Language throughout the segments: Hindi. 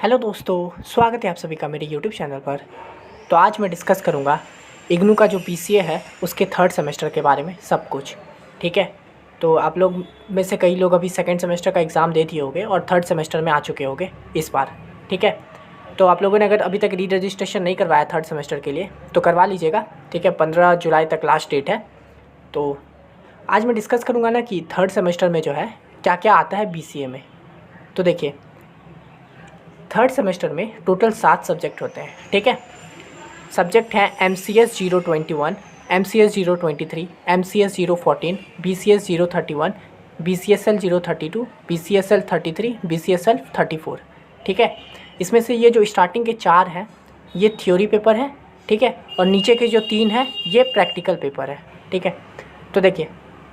हेलो दोस्तों, स्वागत है आप सभी का मेरे यूट्यूब चैनल पर। तो आज मैं डिस्कस करूँगा इग्नू का जो पीसीए है उसके थर्ड सेमेस्टर के बारे में सब कुछ। ठीक है, तो आप लोग में से कई लोग अभी सेकंड सेमेस्टर का एग्ज़ाम दे दिए होंगे और थर्ड सेमेस्टर में आ चुके होंगे इस बार। ठीक है, तो आप लोगों ने अगर अभी तक री रजिस्ट्रेशन नहीं करवाया थर्ड सेमेस्टर के लिए तो करवा लीजिएगा। ठीक है, 15 जुलाई तक लास्ट डेट है। तो आज मैं डिस्कस करूँगा ना कि थर्ड सेमेस्टर में जो है क्या क्या आता है बीसीए में। तो देखिए, थर्ड सेमेस्टर में टोटल 7 सब्जेक्ट होते हैं। ठीक है, सब्जेक्ट हैं MCS 021, MCS 023, MCS 014, BCS 031, BCSL 032, BCSL 33, BCSL 34। ठीक है, इसमें से ये जो स्टार्टिंग के 4 हैं ये थ्योरी पेपर है। ठीक है, और नीचे के जो 3 हैं ये प्रैक्टिकल पेपर है। ठीक है, तो देखिए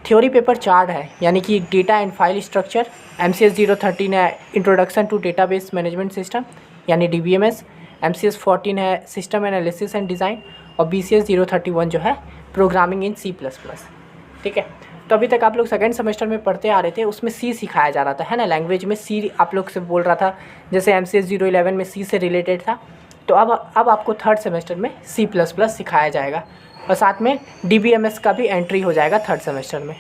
थ्योरी पेपर 4 है, यानी कि data and file structure. MCS 013 है introduction to database management system यानी DBMS। MCS 14 है सिस्टम एनालिसिस एंड डिज़ाइन। और BCS 031 जो है प्रोग्रामिंग इन C++। ठीक है, तो अभी तक आप लोग सेकेंड सेमेस्टर में पढ़ते आ रहे थे, उसमें C सिखाया जा रहा था, है ना। लैंग्वेज में C आप लोग से बोल रहा था, जैसे MCS 011 में C से रिलेटेड था। तो अब आपको थर्ड सेमेस्टर में C++ सिखाया जाएगा और साथ में DBMS का भी एंट्री हो जाएगा थर्ड सेमेस्टर में।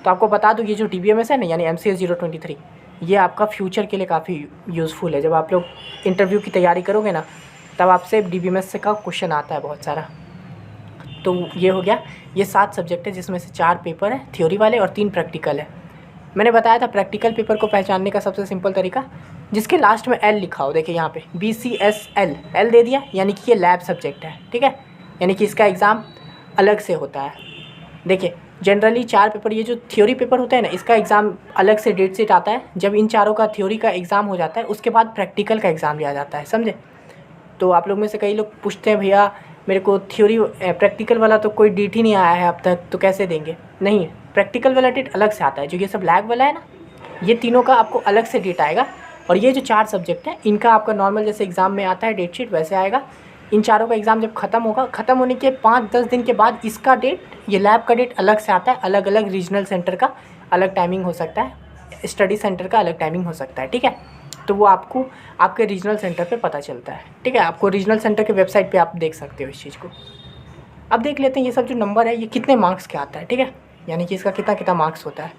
तो आपको बता दूँ, ये जो DBMS है ना यानी MCS 023, ये आपका फ्यूचर के लिए काफ़ी यूज़फुल है। जब आप लोग इंटरव्यू की तैयारी करोगे ना तब आपसे DBMS से का क्वेश्चन आता है बहुत सारा। तो ये हो गया, ये 7 सब्जेक्ट है जिसमें से 4 पेपर है थ्योरी वाले और 3 प्रैक्टिकल है। मैंने बताया था प्रैक्टिकल पेपर को पहचानने का सबसे सिंपल तरीका, जिसके लास्ट में L लिखा हो। देखिए यहाँ पे BCSL L दे दिया, यानी कि ये लैब सब्जेक्ट है। ठीक है, यानी कि इसका एग्ज़ाम अलग से होता है। देखिए जनरली 4 पेपर, ये जो थ्योरी पेपर होता है ना इसका एग्ज़ाम अलग से डेट शीट आता है। जब इन चारों का थ्योरी का एग्ज़ाम हो जाता है उसके बाद प्रैक्टिकल का एग्ज़ाम लिया जाता है, समझे। तो आप लोग में से कई लोग पूछते हैं, भैया मेरे को थ्योरी प्रैक्टिकल वाला तो कोई डेट ही नहीं आया है अब तक, तो कैसे देंगे। नहीं, प्रैक्टिकल वाला डेट अलग से आता है। जो ये सब लैब वाला है ना, ये तीनों का आपको अलग से डेट आएगा। और ये जो 4 सब्जेक्ट हैं इनका आपका नॉर्मल जैसे एग्ज़ाम में आता है डेट शीट, वैसे आएगा। इन चारों का एग्ज़ाम जब ख़त्म होगा, ख़त्म होने के 5-10 दिन के बाद इसका डेट, ये लैब का डेट अलग से आता है। अलग अलग रीजनल सेंटर का अलग टाइमिंग हो सकता है, स्टडी सेंटर का अलग टाइमिंग हो सकता है। ठीक है, तो वो आपको आपके रीजनल सेंटर पे पता चलता है। ठीक है, आपको रीजनल सेंटर के वेबसाइट पे आप देख सकते हो इस चीज़ को। अब देख लेते हैं ये सब जो नंबर है ये कितने मार्क्स के आता है। ठीक है, यानी कि इसका कितना कितना मार्क्स होता है।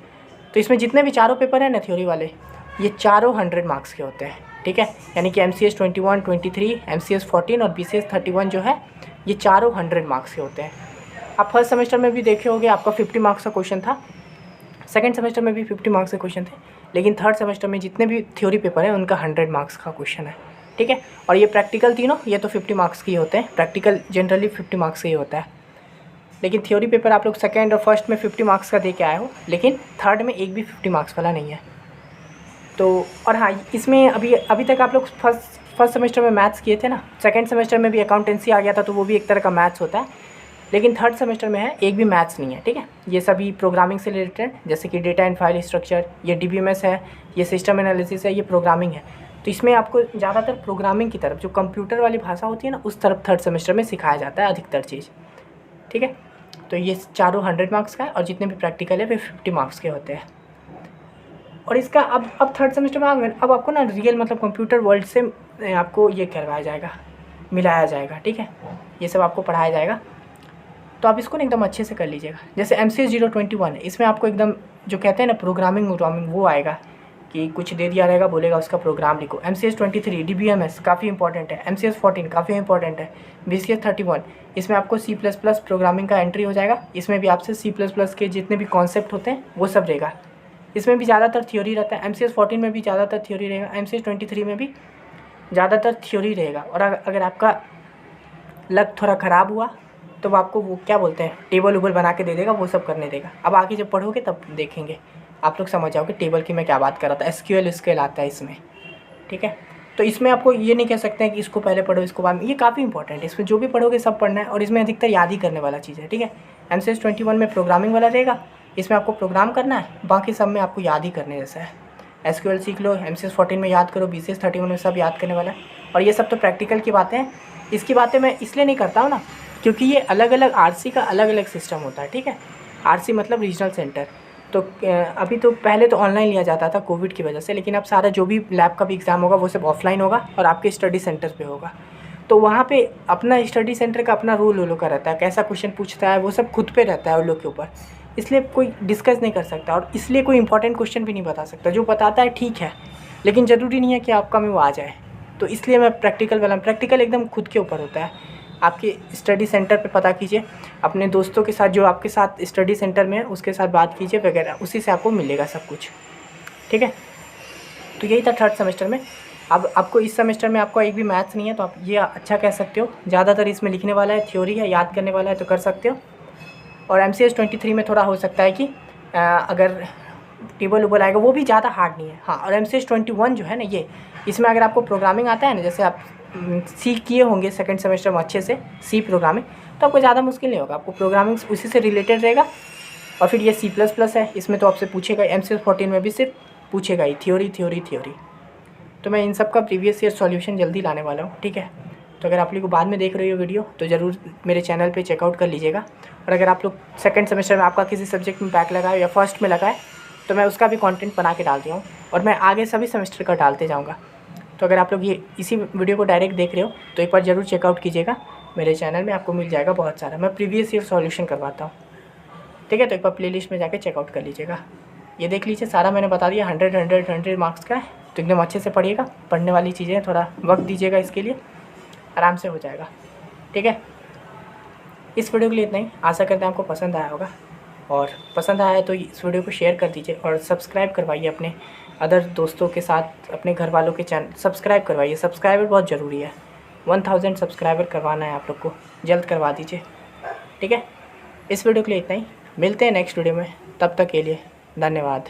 तो इसमें जितने भी चारों पेपर हैं ना थ्योरी वाले, ये चारों 100 मार्क्स के होते हैं। ठीक है, यानी कि MCS 21, 23, MCS 14 और BCS 31 जो है ये चारों 100 मार्क्स के होते हैं। आप फर्स्ट सेमेस्टर में भी देखे होंगे आपका 50 मार्क्स का क्वेश्चन था, सेकंड सेमेस्टर में भी 50 मार्क्स के क्वेश्चन थे, लेकिन थर्ड सेमेस्टर में जितने भी थ्योरी पेपर हैं उनका 100 मार्क्स का क्वेश्चन है। ठीक है, और ये प्रैक्टिकल तीनों ये तो 50 मार्क्स के ही होते हैं। प्रैक्टिकल जनरली 50 मार्क्स का ही होता है, लेकिन थ्योरी पेपर आप लोग सेकेंड और फर्स्ट में 50 मार्क्स का दे के आए हो, लेकिन थर्ड में एक भी 50 मार्क्स वाला नहीं है। तो और हाँ, इसमें अभी तक आप लोग फर्स्ट सेमेस्टर में मैथ्स किए थे ना, सेकंड सेमेस्टर में भी अकाउंटेंसी आ गया था तो वो भी एक तरह का मैथ्स होता है, लेकिन थर्ड सेमेस्टर में है एक भी मैथ्स नहीं है। ठीक है, ये सभी प्रोग्रामिंग से रिलेटेड, जैसे कि डेटा एंड फाइल स्ट्रक्चर, ये DBMS है, ये सिस्टम एनालिसिस है, ये प्रोग्रामिंग है। तो इसमें आपको ज़्यादातर प्रोग्रामिंग की तरफ, जो कंप्यूटर वाली भाषा होती है ना, उस तरफ थर्ड सेमेस्टर में सिखाया जाता है अधिकतर चीज़। ठीक है, तो ये चारों 100 मार्क्स का है और जितने भी प्रैक्टिकल है वे 50 मार्क्स के होते हैं। और इसका अब थर्ड सेमेस्टर में अब आपको ना रियल मतलब कंप्यूटर वर्ल्ड से आपको ये करवाया जाएगा, मिलाया जाएगा। ठीक है, ये सब आपको पढ़ाया जाएगा, तो आप इसको ना एकदम अच्छे से कर लीजिएगा। जैसे MCS 021 है, इसमें आपको एकदम जो कहते हैं ना प्रोग्रामिंग वो आएगा कि कुछ दे दिया रहेगा, बोलेगा उसका प्रोग्राम लिखो। MCS 23 DBMS काफ़ी इंपॉर्टेंट है। MCS 14 काफ़ी इंपॉर्टेंट है। BCS 31 इसमें आपको C++ प्रोग्रामिंग का एंट्री हो जाएगा। इसमें भी आपसे C++ के जितने भी कॉन्सेप्ट होते हैं वो सब रहेगा। इसमें भी ज़्यादातर थ्योरी रहता है। MCS 14 में भी ज़्यादातर थ्योरी रहेगा, MCS 23 में भी ज़्यादातर थ्योरी रहेगा। और अगर आपका लक थोड़ा ख़राब हुआ तो वो आपको वो क्या बोलते हैं टेबल उबल बना के दे देगा, वो सब करने देगा। अब आगे जब पढ़ोगे तब देखेंगे, आप लोग समझ जाओगे टेबल की मैं क्या बात कर रहा था। SQL आता है इसमें। ठीक है, तो इसमें आपको ये नहीं कह सकते हैं कि इसको पहले पढ़ो इसको बाद में, ये काफ़ी इंपॉर्टेंट है। इसमें जो भी पढ़ोगे सब पढ़ना है और इसमें अधिकतर याद ही करने वाला चीज़ है। ठीक है, MCS 21 में प्रोग्रामिंग वाला रहेगा, इसमें आपको प्रोग्राम करना है, बाकी सब में आपको याद ही करने जैसा है। SQL सीख लो, MCS 14 में याद करो, BCS 31 में सब याद करने वाला है। और ये सब तो प्रैक्टिकल की बातें हैं। इसकी बातें मैं इसलिए नहीं करता हूँ ना, क्योंकि ये अलग अलग RC का अलग अलग सिस्टम होता है। ठीक है, RC मतलब रीजनल सेंटर, तो अभी तो पहले तो ऑनलाइन लिया जाता था कोविड की वजह से, लेकिन अब सारा जो भी लैब का भी एग्ज़ाम होगा वो सब ऑफलाइन होगा और आपके स्टडी सेंटर पे होगा। तो वहाँ पे अपना स्टडी सेंटर का अपना रूल उन लोग का रहता है, कैसा क्वेश्चन पूछता है वो सब खुद पे रहता है उन लोग के ऊपर, इसलिए कोई डिस्कस नहीं कर सकता और इसलिए कोई इंपॉर्टेंट क्वेश्चन भी नहीं बता सकता। जो बताता है ठीक है, लेकिन ज़रूरी नहीं है कि आपका में वो आ जाए। तो इसलिए मैं प्रैक्टिकल वाला, प्रैक्टिकल एकदम खुद के ऊपर होता है। आपके स्टडी सेंटर पे पता कीजिए, अपने दोस्तों के साथ जो आपके साथ स्टडी सेंटर में है उसके साथ बात कीजिए वगैरह, उसी से आपको मिलेगा सब कुछ, ठीक है। तो यही था थर्ड सेमेस्टर में। अब आपको इस सेमेस्टर में आपको एक भी मैथ्स नहीं है, तो आप ये अच्छा कह सकते हो। ज़्यादातर इसमें लिखने वाला है, थ्योरी है, याद करने वाला है, तो कर सकते हो। और MCS 23 में थोड़ा हो सकता है कि अगर टेबल उबल आएगा, वो भी ज़्यादा हार्ड नहीं है। हाँ, और MCS 21 जो है ना, ये इसमें अगर आपको प्रोग्रामिंग आता है ना, जैसे आप सी किए होंगे सेकंड सेमेस्टर में अच्छे से, सी प्रोग्रामिंग, तो आपको ज़्यादा मुश्किल नहीं होगा। आपको प्रोग्रामिंग उसी से रिलेटेड रहेगा। और फिर ये C++ है, इसमें तो आपसे पूछेगा, MCS 14 में भी सिर्फ पूछेगा ही थ्योरी थ्योरी थ्योरी। तो मैं इन सब का प्रीवियस ईयर सॉल्यूशन जल्दी लाने वाला हूँ, ठीक है। तो अगर आप लोग बाद में देख रहे हो वीडियो तो ज़रूर मेरे चैनल पे चेकआउट कर लीजिएगा। और अगर आप लोग सेकंड सेमेस्टर में आपका किसी सब्जेक्ट में बैक लगा है या फर्स्ट में लगा है, तो मैं उसका भी कंटेंट बना के डाल दिया हूँ और मैं आगे सभी सेमेस्टर का डालते जाऊँगा। तो अगर आप लोग ये इसी वीडियो को डायरेक्ट देख रहे हो तो एक बार ज़रूर चेकआउट कीजिएगा, मेरे चैनल में आपको मिल जाएगा बहुत सारा। मैं प्रीवियस ईयर सॉल्यूशन करवाता हूँ, ठीक है। तो एक बार प्लेलिस्ट में जाके चेकआउट कर लीजिएगा। ये देख लीजिए, सारा मैंने बता दिया, 100 मार्क्स का है। तो एकदम अच्छे से पढ़िएगा, पढ़ने वाली चीज़ें, थोड़ा वक्त दीजिएगा इसके लिए, आराम से हो जाएगा, ठीक है। इस वीडियो के लिए इतना ही। आशा करते हैं आपको पसंद आया होगा, और पसंद आया है तो इस वीडियो को शेयर कर दीजिए और सब्सक्राइब करवाइए अपने अदर दोस्तों के साथ, अपने घर वालों के चैनल सब्सक्राइब करवाइए। सब्सक्राइबर बहुत ज़रूरी है, 1000 सब्सक्राइबर करवाना है आप लोग को, जल्द करवा दीजिए, ठीक है। इस वीडियो के लिए इतना ही, मिलते हैं नेक्स्ट वीडियो में, तब तक के लिए धन्यवाद।